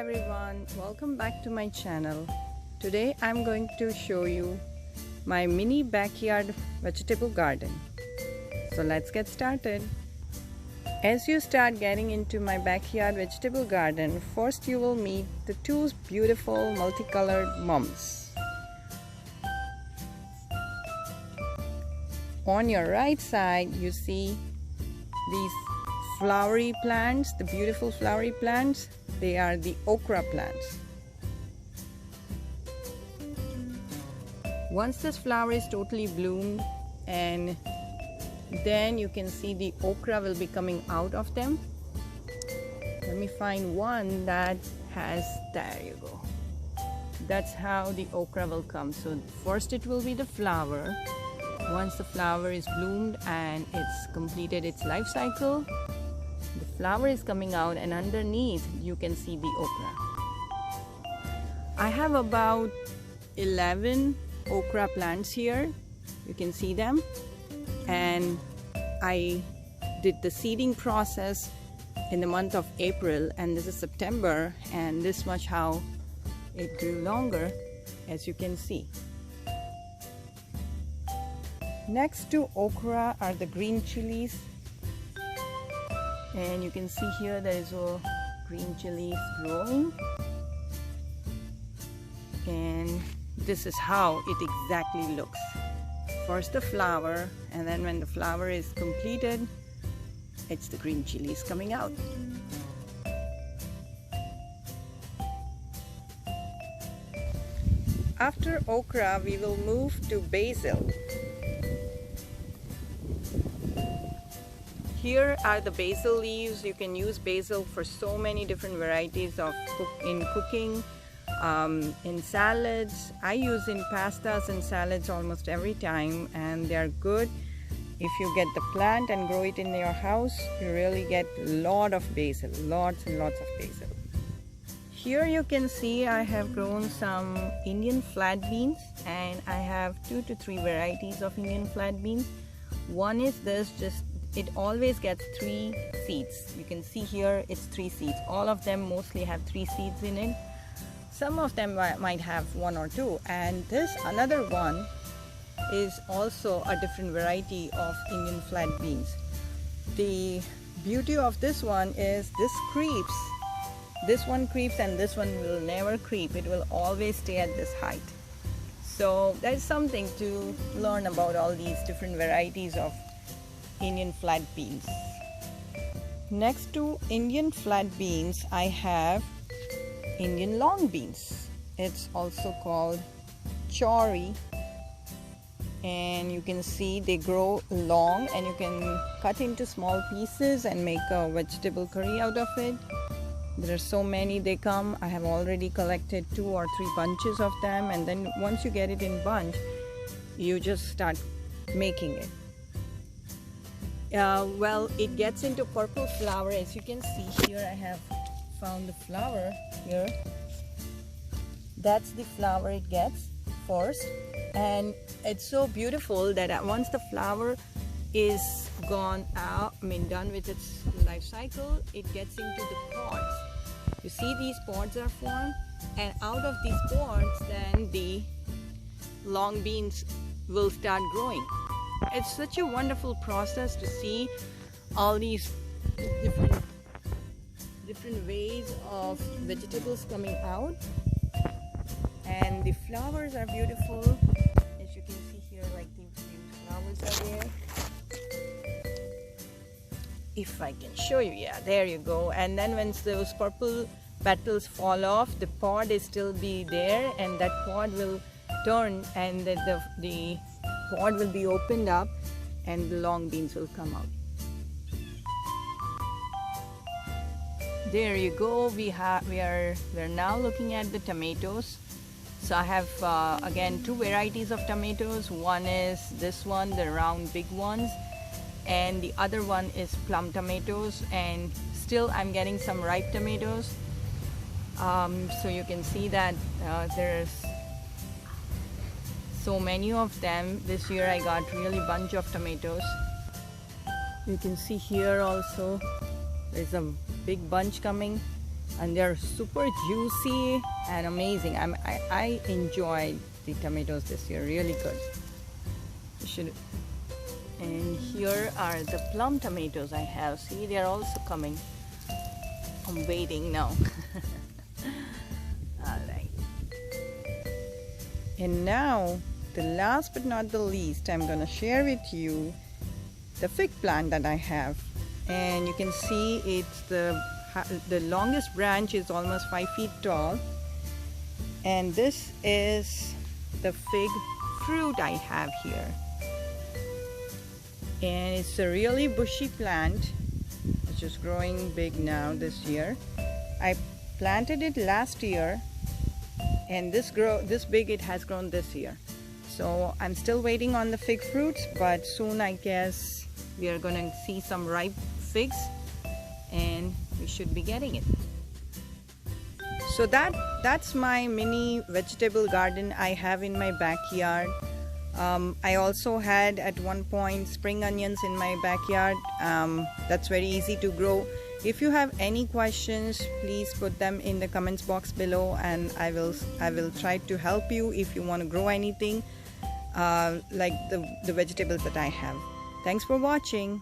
everyone, welcome back to my channel. Today I'm going to show you my mini backyard vegetable garden. So let's get started. As you start getting into my backyard vegetable garden, first you will meet the two beautiful multicolored mums. On your right side you see these flowery plants, the beautiful flowery plants. They are the okra plants. Once this flower is totally bloomed, and then you can see the okra will be coming out of them. Let me find one that has, there you go. That's how the okra will come. So first it will be the flower. Once the flower is bloomed and it's completed its life cycle, the flower is coming out, and underneath you can see the okra. I have about 11 okra plants here. You can see them, and I did the seeding process in the month of April, and this is September, and this much how it grew longer, as you can see. Next to okra are the green chilies. And you can see here there is a green chilies growing, and this is how it exactly looks. First the flower, and then when the flower is completed, it's the green chilies coming out. After okra we will move to basil. Here are the basil leaves. You can use basil for so many different varieties of cooking, in salads. I use in pastas and salads almost every time, and they are good. If you get the plant and grow it in your house, you really get a lot of basil, lots and lots of basil. Here you can see I have grown some Indian flat beans, and I have 2 to 3 varieties of Indian flat beans. One is this, it always gets 3 seeds. You can see here it's 3 seeds. All of them mostly have 3 seeds in it. Some of them might have 1 or 2. And this another one is also a different variety of Indian flat beans. The beauty of this one is this creeps. This one creeps and this one will never creep. It will always stay at this height. So there's something to learn about all these different varieties of Indian flat beans. Next to Indian flat beans, I have Indian long beans. It's also called chori, and you can see they grow long, and you can cut into small pieces and make a vegetable curry out of it. There are so many they come. I have already collected 2 or 3 bunches of them, and then once you get it in bunch, you just start making it. Well, it gets into purple flower. As you can see here, I have found the flower here. That's the flower it gets first, and it's so beautiful that once the flower is gone out, done with its life cycle, it gets into the pods. You see these pods are formed, and out of these pods then the long beans will start growing. It's such a wonderful process to see all these different ways of vegetables coming out, and the flowers are beautiful. As you can see here, like the flowers are there. If I can show you, yeah, there you go. And then when those purple petals fall off, the pod is still be there, and that pod will turn, and the pod will be opened up, and the long beans will come out. There you go. We're now looking at the tomatoes. So I have again 2 varieties of tomatoes. One is this one, the round big ones, and the other one is plum tomatoes, and still I'm getting some ripe tomatoes. So you can see that there's so many of them. This year I got really bunch of tomatoes. You can see here also there's a big bunch coming. and they're super juicy and amazing. I enjoyed the tomatoes this year, really good. You should. And here are the plum tomatoes I have. See, they're also coming. I'm waiting now. All right. And now, the last but not the least, I'm gonna share with you the fig plant that I have. And you can see it's the longest branch is almost 5 feet tall. And this is the fig fruit I have here. And it's a really bushy plant. It's just growing big now this year. I planted it last year, and this big it has grown this year. So I'm still waiting on the fig fruits, but soon I guess we are gonna see some ripe figs, and we should be getting it. So that's my mini vegetable garden I have in my backyard. I also had at one point spring onions in my backyard. That's very easy to grow. If you have any questions, please put them in the comments box below, and I will try to help you if you want to grow anything like the vegetables that I have. Thanks for watching.